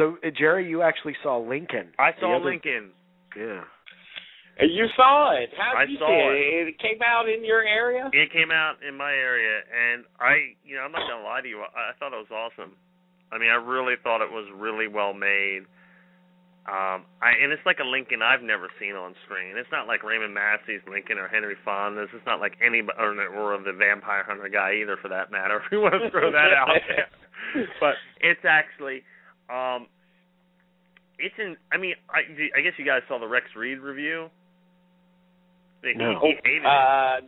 So, Jerry, you actually saw Lincoln. I saw Lincoln. Yeah. You saw it. How did you see it? It came out in your area? It came out in my area, and I'm not going to lie to you, I thought it was awesome. I mean, I really thought it was really well made. And it's like a Lincoln I've never seen on screen. It's not like Raymond Massey's Lincoln or Henry Fonda's. It's not like or the Vampire Hunter guy either, for that matter, if you want to throw that out there. But it's actually, I guess you guys saw the Rex Reed review. No. He hated it. I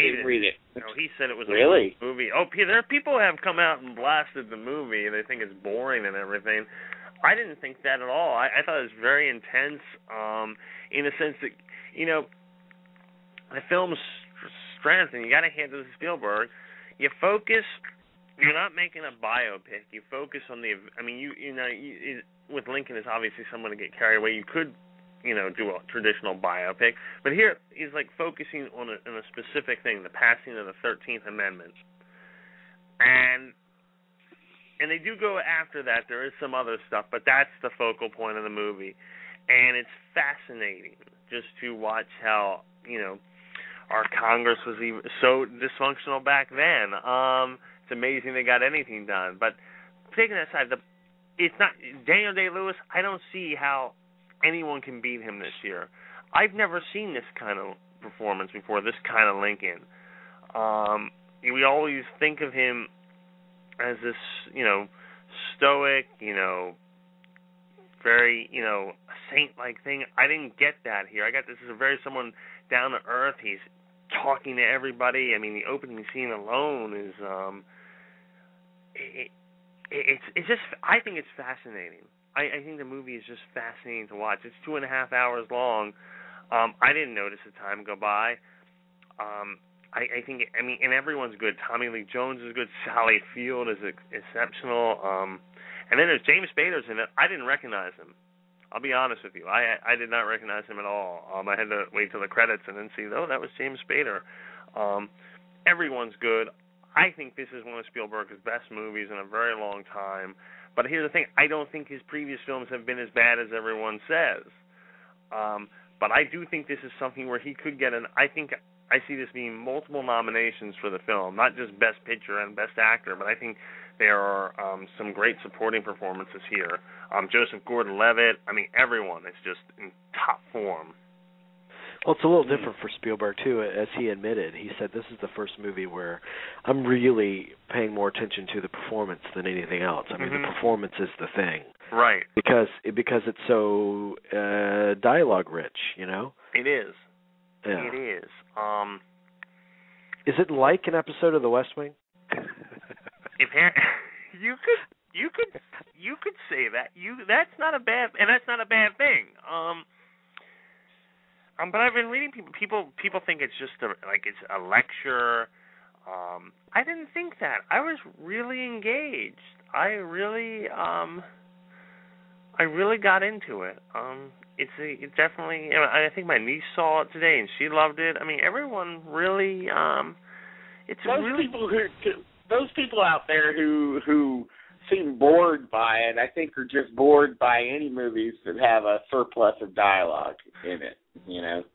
didn't read it. No, he said it was really? a movie. Oh, there are people who have come out and blasted the movie, and they think it's boring and everything. I didn't think that at all. I thought it was very intense, in the sense that, the film's strength, and you got to hand it to Spielberg. You're not making a biopic. You focus on with Lincoln, it's obviously someone to get carried away. You could, do a traditional biopic, but here he's like focusing on a specific thing, the passing of the 13th Amendment, and they do go after that. There is some other stuff, but that's the focal point of the movie. And it's fascinating just to watch how, our Congress was even so dysfunctional back then. It's amazing they got anything done. But taking that aside, it's not Daniel Day-Lewis. I don't see how anyone can beat him this year. I've never seen this kind of performance before, this kind of Lincoln. We always think of him as this, stoic, very, saint-like thing. I didn't get that here. I got this as a very someone down to earth. He's talking to everybody. I mean, the opening scene alone is, it's just, I think it's fascinating. I think the movie is just fascinating to watch. It's 2.5 hours long. I didn't notice the time go by. I think, and everyone's good. Tommy Lee Jones is good. Sally Field is exceptional. And then there's James Spader's in it. I didn't recognize him. I'll be honest with you. I did not recognize him at all. I had to wait till the credits and then see, that was James Spader. Everyone's good. I think this is one of Spielberg's best movies in a very long time. But here's the thing. I don't think his previous films have been as bad as everyone says. But I do think this is something where he could get I see this being multiple nominations for the film, not just Best Picture and Best Actor, but I think there are some great supporting performances here. Joseph Gordon-Levitt, everyone is just in top form. Well, it's a little different for Spielberg, too, as he admitted. He said, this is the first movie where I'm really paying more attention to the performance than anything else. The performance is the thing. Right. Because it's so dialogue-rich, It is. Yeah. It is. Is it like an episode of The West Wing? You could say that. That's not a bad thing. But I've been reading people think it's just it's a lecture. I didn't think that. I was really engaged. I really got into it. It's definitely. I think my niece saw it today and she loved it. Everyone really. It's those people out there who seem bored by it, I think are just bored by any movies that have a surplus of dialogue in it.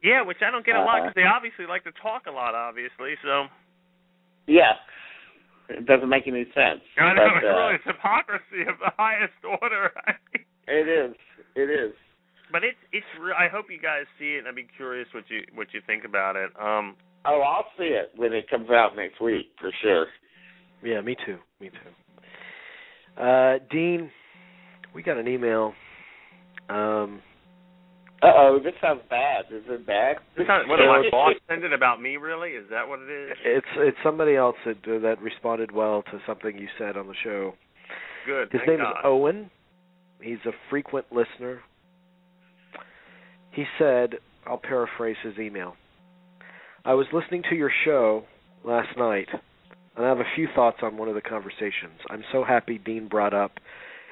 Yeah, which I don't get a lot because they obviously like to talk a lot. Obviously, so. Yeah. It doesn't make any sense. I know, really, it's hypocrisy of the highest order. It is. But it's. I hope you guys see it, and I'd be curious what you think about it. I'll see it when it comes out next week for sure. Yeah, me too. Dean, we got an email. This sounds bad. Is it bad? What did my boss send it about me? Really? Is that what it is? It's somebody else that responded well to something you said on the show. Good. His name is Owen. He's a frequent listener. He said, I'll paraphrase his email. I was listening to your show last night, and I have a few thoughts on one of the conversations. I'm so happy Dean brought up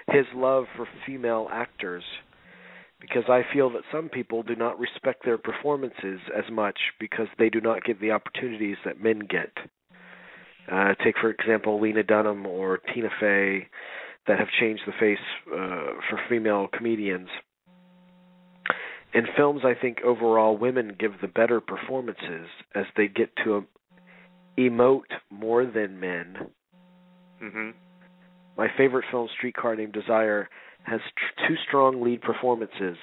his love for female actors, because I feel that some people do not respect their performances as much because they do not get the opportunities that men get. Take, for example, Lena Dunham or Tina Fey. that have changed the face for female comedians. In films, I think overall women give the better performances as they get to emote more than men. Mm-hmm. My favorite film, Streetcar Named Desire, has two strong lead performances.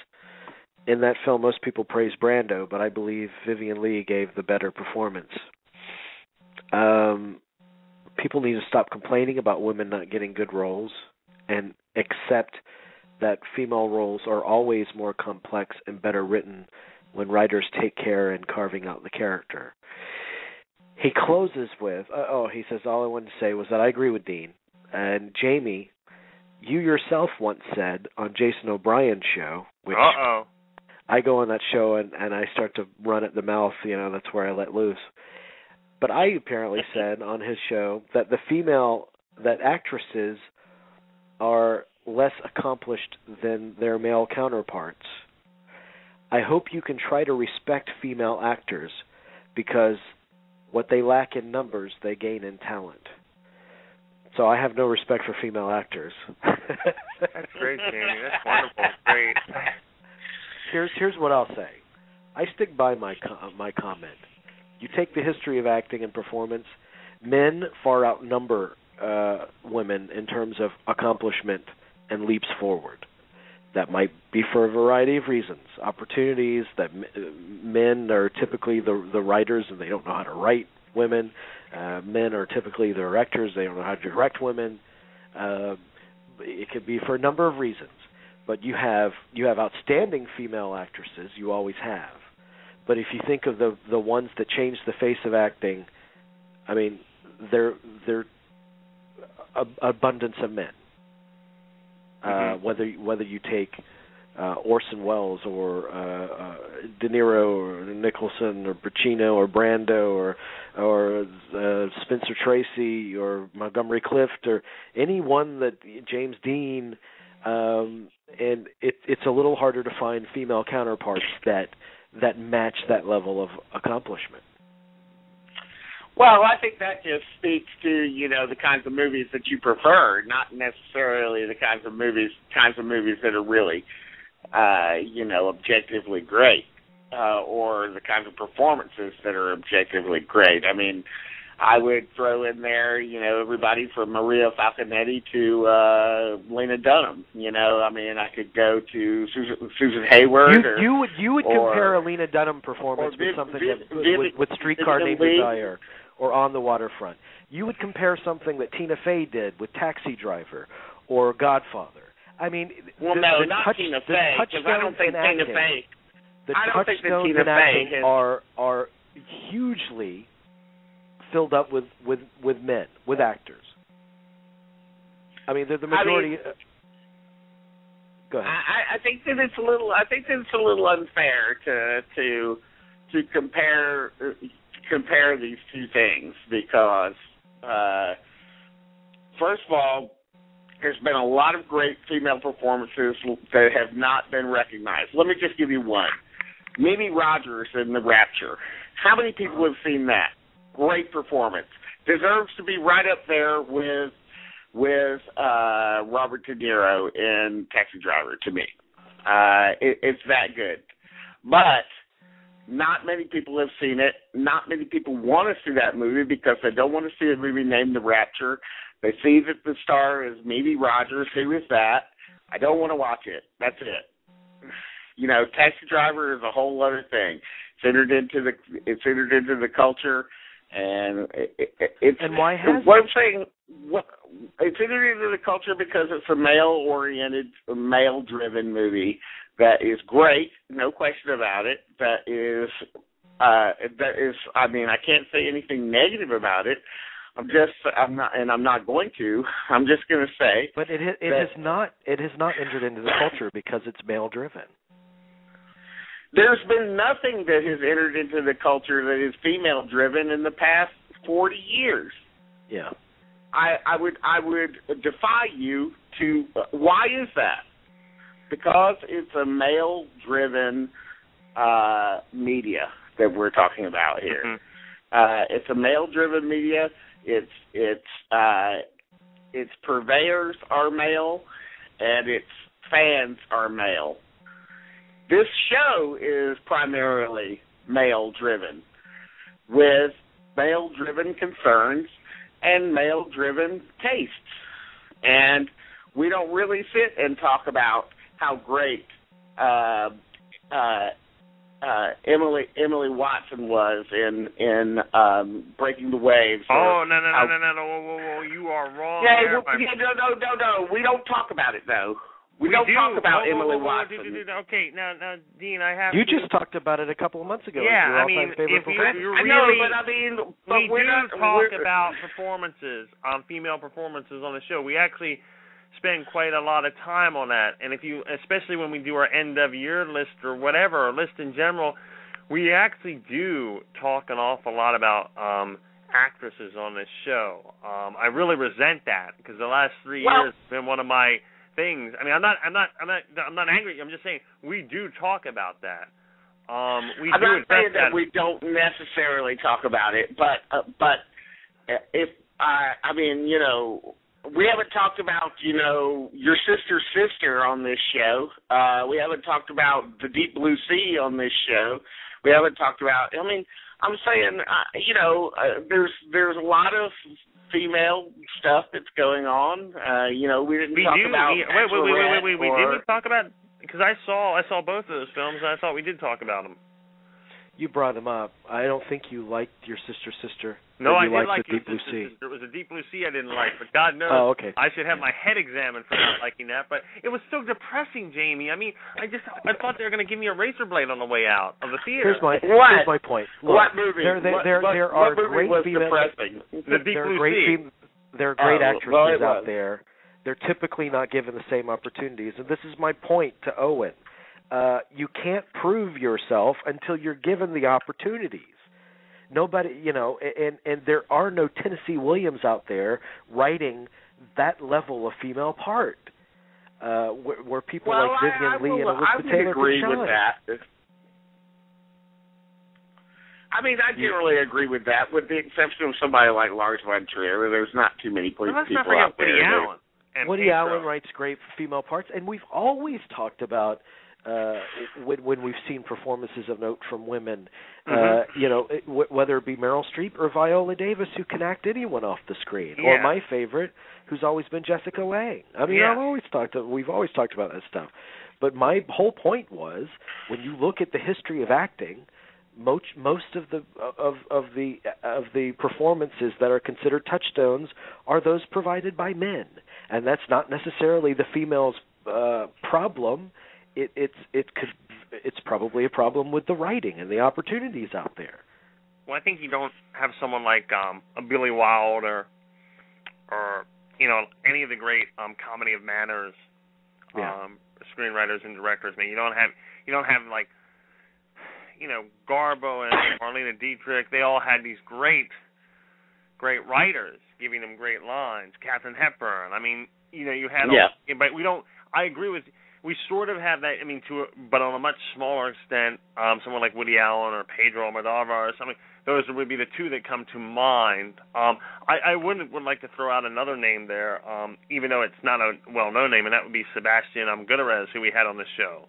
In that film, most people praise Brando, but I believe Vivien Leigh gave the better performance. People need to stop complaining about women not getting good roles and accept that female roles are always more complex and better written when writers take care in carving out the character. He closes with, he says, all I wanted to say was that I agree with Dean. And Jamie, you yourself once said on Jason O'Brien's show, which I go on that show and I start to run at the mouth, that's where I let loose. But I apparently said on his show that that actresses are less accomplished than their male counterparts. I hope you can try to respect female actors because what they lack in numbers, they gain in talent. So I have no respect for female actors. That's great, Jamie. That's wonderful. Great. Here's what I'll say. I stick by my comment. You take the history of acting and performance, men far outnumber women in terms of accomplishment and leaps forward. That might be for a variety of reasons. Opportunities that men are typically the writers and they don't know how to write women. Men are typically the directors. They don't know how to direct women. It could be for a number of reasons. But you have outstanding female actresses. You always have. But if you think of the ones that changed the face of acting, I mean, they're abundance of men. Whether you take Orson Welles or De Niro or Nicholson or Pacino or Brando or Spencer Tracy or Montgomery Clift or anyone that James Dean, and it's a little harder to find female counterparts that match that level of accomplishment. Well, I think that just speaks to, the kinds of movies that you prefer, not necessarily the kinds of movies that are really, objectively great, or the kinds of performances that are objectively great. I mean, I would throw in there, everybody from Maria Falconetti to Lena Dunham. I could go to Susan Hayward. You would compare a Lena Dunham performance with something with Streetcar Named Desire or On the Waterfront. You would compare something that Tina Fey did with Taxi Driver or Godfather. I mean, not Tina Fey, because I don't think Tina Fey. The touchstones in acting are hugely filled up with men, with actors. I mean, they're the majority. Go ahead. I think that it's a little unfair to compare these two things because, first of all, there's been a lot of great female performances that have not been recognized. Let me just give you one. Mimi Rogers in The Rapture. How many people have seen that? Great performance. Deserves to be right up there with Robert De Niro in Taxi Driver to me. It's that good. But not many people have seen it. Not many people want to see that movie because they don't want to see a movie named The Rapture. They see that the star is Mimi Rogers. Who is that? I don't want to watch it. That's it. Taxi Driver is a whole other thing. It's entered into the culture, and and why has what I'm saying? It's entered into the culture because it's a male-oriented, male-driven movie that is great, no question about it. That is. I mean, I can't say anything negative about it. I'm not going to. I'm just going to say. But it has not entered into the culture because it's male-driven. There's been nothing that has entered into the culture that is female-driven in the past 40 years. Yeah. I would defy you to. Why is that? Because it's a male-driven media that we're talking about here. Mm-hmm. It's a male-driven media. It's its purveyors are male, and its fans are male. This show is primarily male-driven, with male-driven concerns and male-driven tastes. And we don't really sit and talk about how great Emily Watson was in Breaking the Waves. Oh, no, whoa, you are wrong. Yeah, no, we don't talk about it, though. We don't talk about Emily Watson. Okay, now, Dean, I have. You just talked about it a couple of months ago. Yeah, I mean, if you really, we do talk about performances, female performances on the show. We actually spend quite a lot of time on that, and especially when we do our end of year list or whatever, or list in general, we actually do talk an awful lot about actresses on this show. I really resent that because the last 3 years have been one of my things. I mean, I'm not angry. I'm just saying we do talk about that. I'm not saying that we don't necessarily talk about it, but if I mean, you know, we haven't talked about, you know, your sister's sister on this show. We haven't talked about the Deep Blue Sea on this show. We haven't talked about. I mean, I'm saying, you know, there's a lot of female stuff that's going on. You know, we didn't talk about. Wait. We didn't talk about, because I saw both of those films and I thought we did talk about them. You brought them up. I don't think you liked your sister's sister. No, I did like the Deep Blue Sea. It was a Deep Blue Sea I didn't like, but God knows I should have my head examined for not liking that. But it was so depressing, Jamie. I mean, I thought they were going to give me a razor blade on the way out of the theater. Here's my point. Look, what movie? There are great female. The Deep Blue Sea. There are great actresses out there. They're typically not given the same opportunities, and this is my point to Owen. You can't prove yourself until you're given the opportunities. Nobody, you know, and there are no Tennessee Williams out there writing that level of female part, where people like Vivian Lee and Elizabeth Taylor agree with that. I mean, I generally agree with that, with the exception of somebody like Lars von Trier. There's not too many people out there. Woody Allen writes great female parts, and we've always talked about. When we've seen performances of note from women, you know, whether it be Meryl Streep or Viola Davis, who can act anyone off the screen, or my favorite, who's always been Jessica Lange. I mean, we've always talked about that stuff. But my whole point was, when you look at the history of acting, most of the performances that are considered touchstones are those provided by men, and that's not necessarily the female's problem. It's probably a problem with the writing and the opportunities out there. Well, I think you don't have someone like a Billy Wilder or you know, any of the great comedy of manners screenwriters and directors. I mean, you don't have like, you know, Garbo and Marlene Dietrich. They all had these great writers giving them great lines. Katharine Hepburn. I mean, you know, you had but we don't. I agree with. We sort of have that, I mean, but on a much smaller extent, someone like Woody Allen or Pedro Almodovar or something, those would be the two that come to mind. I would like to throw out another name there, even though it's not a well-known name, and that would be Sebastian Gutierrez, who we had on the show.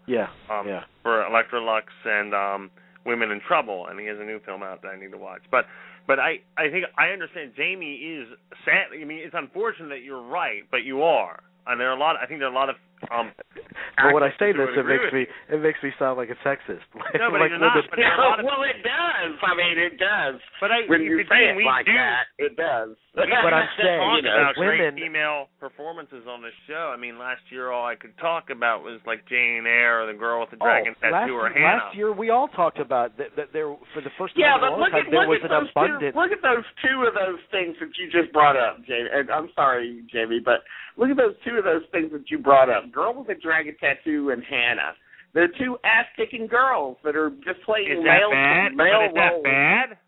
For Electrolux and Women in Trouble, and he has a new film out that I need to watch. But I think I understand Jamie is sad. I mean, it's unfortunate that you're right, but you are. And there are a lot. I think there are a lot of. But when I say this, it makes me sound like a sexist. No, but you're not. But well, it does. I mean, it does. But when you say it like that, it does. But I'm saying, you know, women. Great female performances on this show. I mean, last year all I could talk about was like Jane Eyre or the girl with the dragon tattoo or Hannah. Last year we all talked about that there for the first time in a long time there was an abundance. Look at those two of those things that you just brought up, Jamie. And I'm sorry, Jamie, but look at those two of those things that you brought up. Girl with a dragon tattoo and Hannah. They're two ass-kicking girls that are just playing male roles. Is that bad?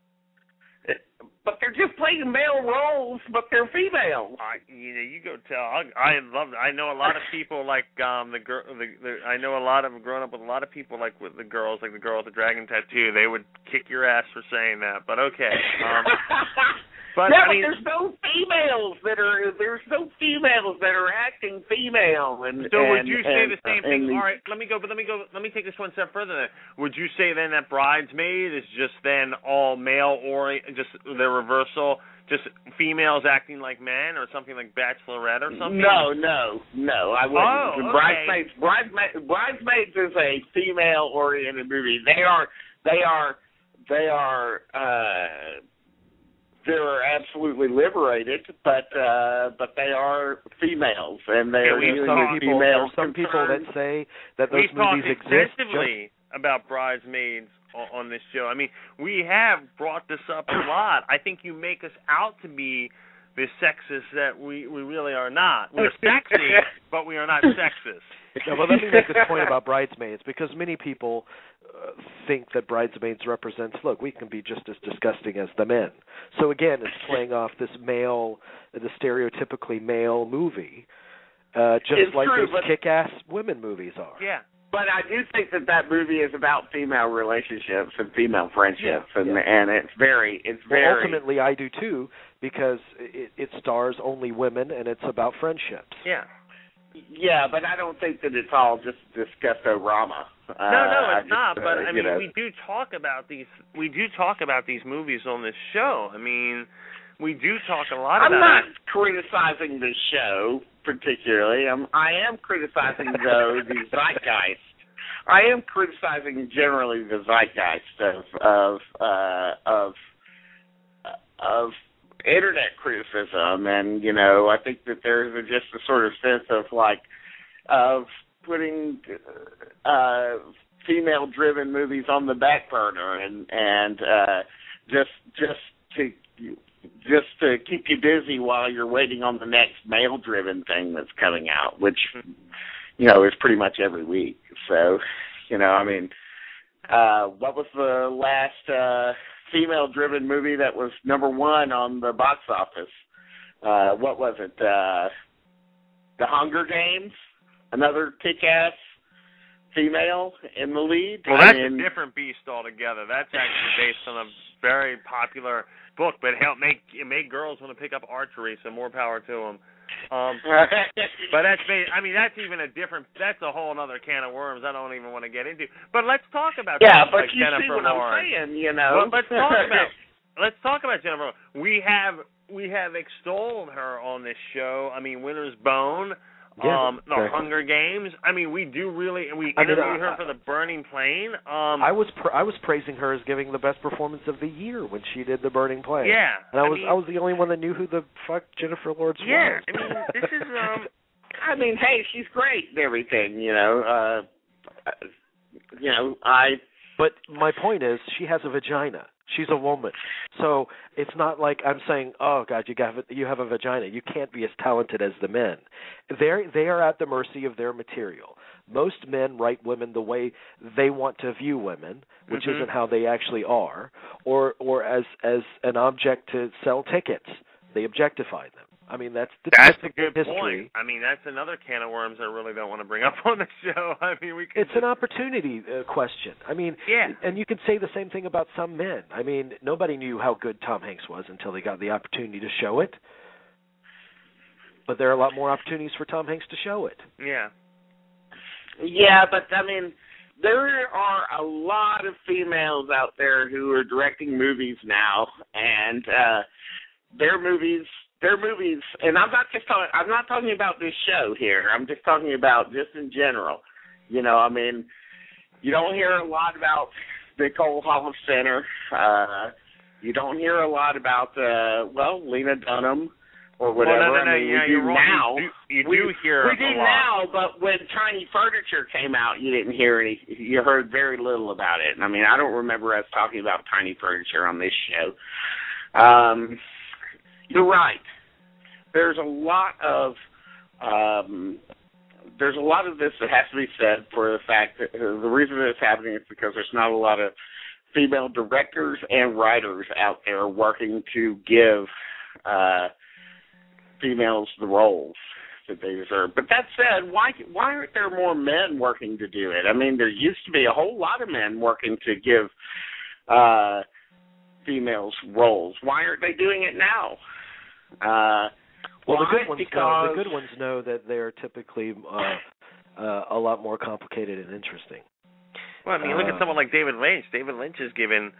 But they're just playing male roles, but they're female. You go tell. I know a lot of people like I know a lot of grown up with a lot of people like with the girls, like the girl with the dragon tattoo. They would kick your ass for saying that, but okay. But yeah, I mean, there's no females that are acting female. And so would you say the same thing? all right, let me take this one step further. Then. Would you say then that Bridesmaid is just then all male or just the reversal? Just females acting like men, or something like Bachelorette or something? No, I wouldn't. Oh, okay. Bridesmaids is a female-oriented movie. They're absolutely liberated, but they are females, and they are using females. Some people that say that those We've movies talked exist. extensively about Bridesmaids on this show. I mean, we have brought this up a lot. I think you make us out to be the sexist that we really are not. We're sexy, but we are not sexist. No, but let me make this point about Bridesmaids, because many people think that Bridesmaids represents, look, we can be just as disgusting as the men. So again, it's playing off this male, the stereotypically male movie, just like true, those kick-ass women movies are. Yeah. But I do think that movie is about female relationships and female friendships, and it's very. Well, ultimately, I do too, because it stars only women and it's about friendships. Yeah. Yeah, but I don't think that it's all just disgusto-rama. No, it's not. But I mean, we do talk about these. We do talk about these movies on this show. I mean, we do talk a lot about. I'm not criticizing the show particularly. I am criticizing though the zeitgeist. I am criticizing generally the zeitgeist of internet criticism, and I think that there's just a sort of sense of putting female-driven movies on the back burner, and just to keep you busy while you're waiting on the next male-driven thing that's coming out, which is pretty much every week. So, what was the last female-driven movie that was number one on the box office? What was it? The Hunger Games? Another kick-ass female in the lead? Well, that's a different beast altogether. That's actually based on a very popular book, but it made girls want to pick up archery, so more power to them. But that's even that's a whole other can of worms I don't even want to get into. But let's talk about but like you Jennifer see what Lawrence. I'm saying, Well, let's talk about Jennifer. We have extolled her on this show. I mean, Winter's Bone, the Hunger Games. I mean, we interviewed her for The Burning Plane. I was praising her as giving the best performance of the year when she did The Burning Plane. Yeah, and I was the only one that knew who the fuck Jennifer Lawrence was. Yeah, I mean, this is I mean, hey, she's great and everything, But my point is, she has a vagina. She's a woman. So it's not like I'm saying, oh, God, you have a vagina. You can't be as talented as the men. They are at the mercy of their material. Most men write women the way they want to view women, which isn't how they actually are, or as an object to sell tickets. They objectify them. I mean, that's a good history. point. I mean, that's another can of worms I really don't want to bring up on the show. I mean, it's an opportunity question. I mean, and you can say the same thing about some men. I mean, nobody knew how good Tom Hanks was until they got the opportunity to show it. But there are a lot more opportunities for Tom Hanks to show it. Yeah. Yeah, but I mean, there are a lot of females out there who are directing movies now, and their movies, and I'm not talking about this show here. I'm just talking about just in general. I mean, you don't hear a lot about Nicole Holofcener. You don't hear a lot about Lena Dunham or whatever. Well, no, I mean, yeah, we do now. You do hear we do a lot. now, but when Tiny Furniture came out, you didn't hear any. You heard very little about it. I mean, I don't remember us talking about Tiny Furniture on this show. You're right. There's a lot of this that has to be said for the fact that the reason that it's happening is because there's not a lot of female directors and writers out there working to give females the roles that they deserve. But that said, why aren't there more men working to do it? I mean, there used to be a whole lot of men working to give females' roles? Why aren't they doing it now? Well, the good ones know that they are typically a lot more complicated and interesting. Well, I mean, look at someone like David Lynch. David Lynch has given,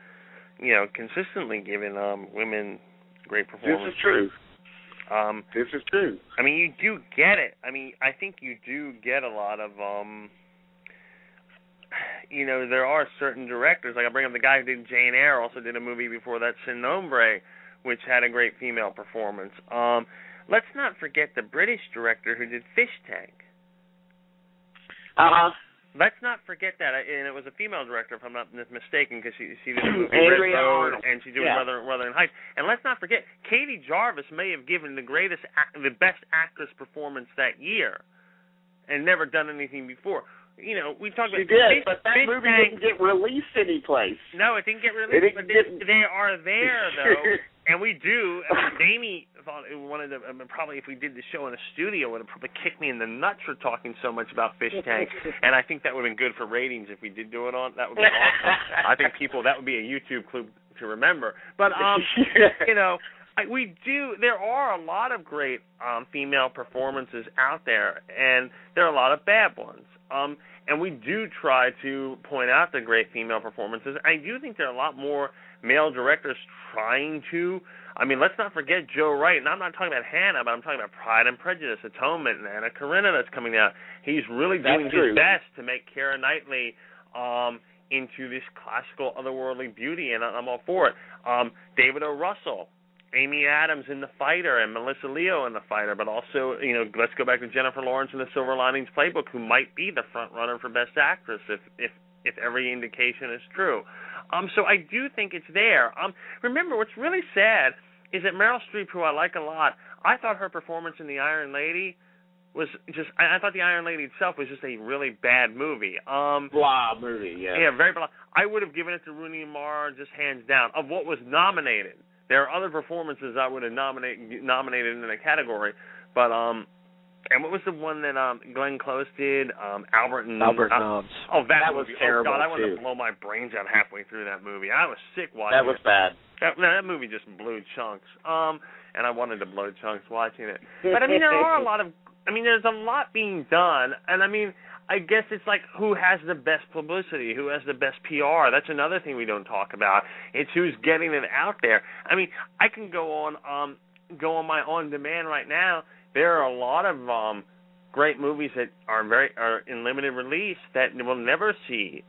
consistently given women great performances. This is true. This is true. I mean, you do get it. I mean, I think you do get a lot of, there are certain directors. Like I bring up the guy who did Jane Eyre, also did a movie before that, Sin Nombre, which had a great female performance. Let's not forget the British director who did Fish Tank. Let's not forget that, and it was a female director, if I'm not mistaken, because she did a movie Red Road, and she did Wuthering Heights. And let's not forget, Katie Jarvis may have given the best actress performance that year, and never done anything before. We talked about. She did, but that movie didn't get released anyplace. No, it didn't get released, but they are there though, and we do. I mean, Damie thought it wanted to. Probably if we did the show in a studio, would have probably kicked me in the nuts for talking so much about Fish Tank. And I think that would have been good for ratings if we did do it on. That would be awesome. I think that would be a YouTube clip to remember. But we do. There are a lot of great female performances out there, and there are a lot of bad ones. And we do try to point out the great female performances. I do think there are a lot more male directors trying to. I mean, let's not forget Joe Wright. And I'm not talking about Hannah, but I'm talking about Pride and Prejudice, Atonement, and Anna Karenina that's coming out. He's really doing his best to make Keira Knightley into this classical, otherworldly beauty, and I'm all for it. David O. Russell, Amy Adams in The Fighter, and Melissa Leo in The Fighter, but also, let's go back to Jennifer Lawrence in The Silver Linings Playbook, who might be the front runner for Best Actress if every indication is true. So I do think it's there. Remember, what's really sad is that Meryl Streep, who I like a lot, I thought her performance in The Iron Lady was just, I thought The Iron Lady itself was just a really bad movie. Blah movie, yeah. Yeah, very blah. I would have given it to Rooney Mara just hands down. Of what was nominated, there are other performances I would have nominated in a category, but and what was the one that Glenn Close did? Albert Nobbs. Oh, that was movie. terrible. Oh God, I wanted too. to blow my brains out halfway through that movie. I was sick watching it. That was bad. That movie just blew chunks. And I wanted to blow chunks watching it. But I mean, there's a lot being done, and I mean, I guess it's like who has the best publicity, who has the best PR. That's another thing we don't talk about. It's who's getting it out there. I mean, I can go on my on demand right now. There are a lot of great movies that are in limited release that will never see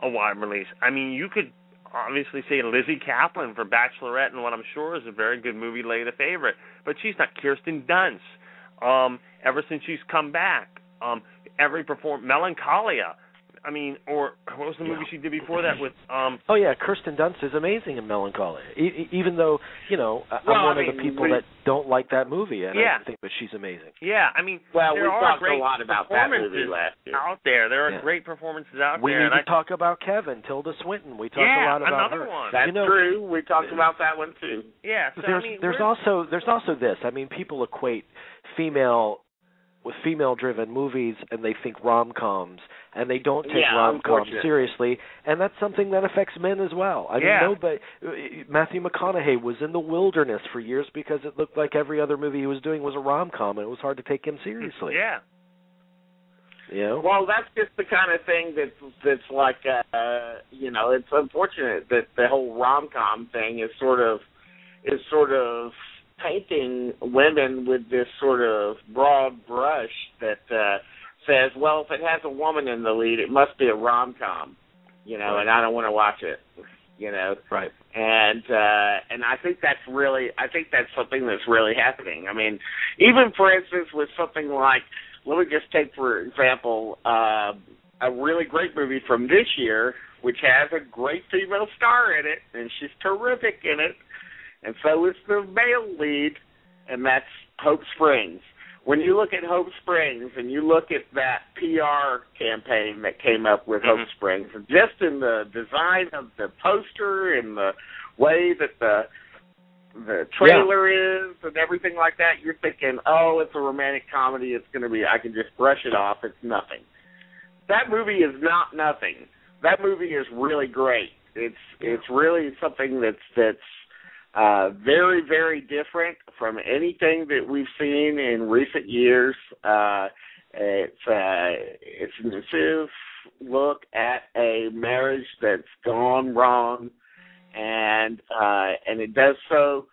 a wide release. I mean, you could obviously say Lizzie Kaplan for Bachelorette, and what I'm sure is a very good movie, Lay the Favorite, but she's not. Kirsten Dunst, ever since she's come back. Melancholia. I mean, or what was the movie she did before that with? Oh yeah, Kirsten Dunst is amazing in Melancholia. Even though I'm one of the people that don't like that movie, and I think that she's amazing. Yeah, I mean, we are talked a lot about that movie last year. Out there. There are great performances out we there. We need to talk about Kevin, Tilda Swinton. We talked a lot about another her. One. That's true. We talked about that one too. Yeah. So, there's also this. I mean, people equate female-driven movies, and they think rom-coms, and they don't take rom-coms seriously, and that's something that affects men as well. I mean, Matthew McConaughey was in The Wilderness for years because it looked like every other movie he was doing was a rom-com, and it was hard to take him seriously. Yeah. Well, that's just the kind of thing that's like, it's unfortunate that the whole rom-com thing is sort of painting women with this sort of broad brush that says, well, if it has a woman in the lead, it must be a rom-com, and I don't want to watch it, Right. And I think that's something that's really happening. I mean, even for instance with something like, let me just take for example a really great movie from this year, which has a great female star in it, and she's terrific in it. And so is the male lead, and that's Hope Springs. When you look at Hope Springs and you look at that PR campaign that came up with Hope Springs, just in the design of the poster and the way that the trailer is and everything like that, you're thinking, oh, it's a romantic comedy. It's going to be, I can just brush it off. It's nothing. That movie is not nothing. That movie is really great. It's really something that's very, very different from anything that we've seen in recent years. It's an incisive look at a marriage that's gone wrong, and it does so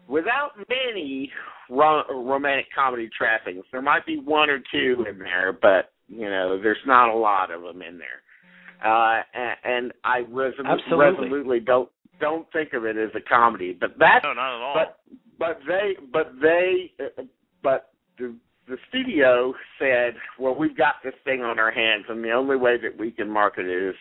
without many romantic comedy trappings. There might be one or two in there, but there's not a lot of them in there. And I resolutely don't think of it as a comedy. But that's no, not at all. But the studio said, well, we've got this thing on our hands, and the only way that we can market it is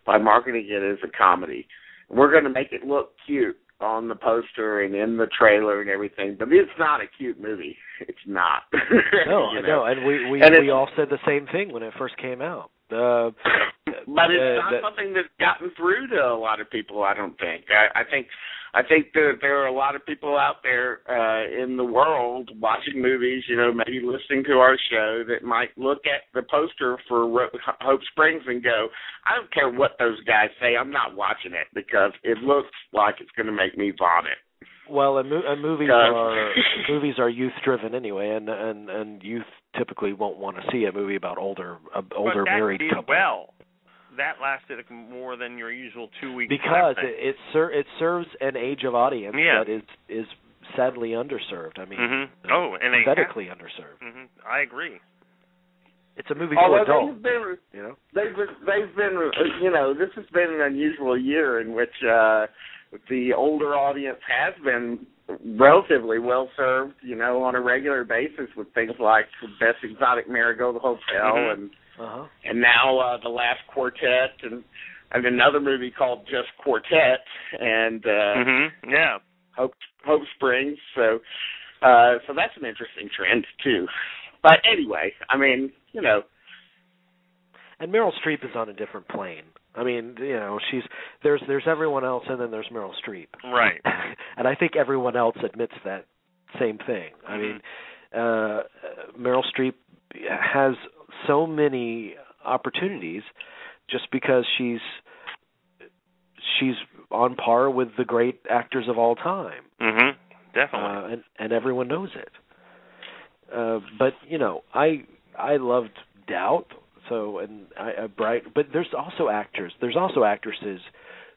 by marketing it as a comedy. We're going to make it look cute on the poster and in the trailer and everything, but it's not a cute movie. It's not. No, no, and we all said the same thing when it first came out. But it's not something that's gotten through to a lot of people, I don't think. I think there are a lot of people out there in the world watching movies, maybe listening to our show, that might look at the poster for Hope Springs and go, I don't care what those guys say, I'm not watching it because it looks like it's going to make me vomit. Well, and movies are youth driven anyway, and youth typically won't want to see a movie about older married couple. Well, that lasted more than your usual 2 weeks. Because it serves an age of audience that is sadly underserved. I mean, pathetically underserved. Mm-hmm. I agree. It's a movie for adults. They've been, this has been an unusual year in which the older audience has been relatively well served, on a regular basis with things like Best Exotic Marigold Hotel and now The Last Quartet and another movie called Just Quartet and Hope Springs. So that's an interesting trend too. But anyway, I mean, And Meryl Streep is on a different plane. I mean, there's everyone else, and then there's Meryl Streep. Right. And I think everyone else admits that same thing. I mean, Meryl Streep has so many opportunities just because she's on par with the great actors of all time. Mm-hmm. Definitely. And everyone knows it. But I loved Doubt. So but there's also actresses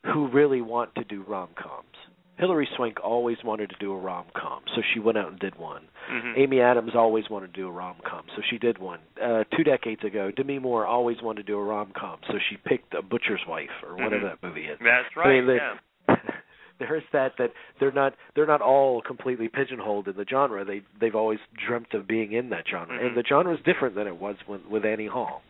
who really want to do rom-coms. Hilary Swank always wanted to do a rom-com, so she went out and did one. Mm-hmm. Amy Adams always wanted to do a rom-com, so she did one. 2 decades ago, Demi Moore always wanted to do a rom-com, so she picked A Butcher's Wife or whatever that movie is. That's right. There is that they're not all completely pigeonholed in the genre. They've always dreamt of being in that genre, and the genre is different than it was with Annie Hall.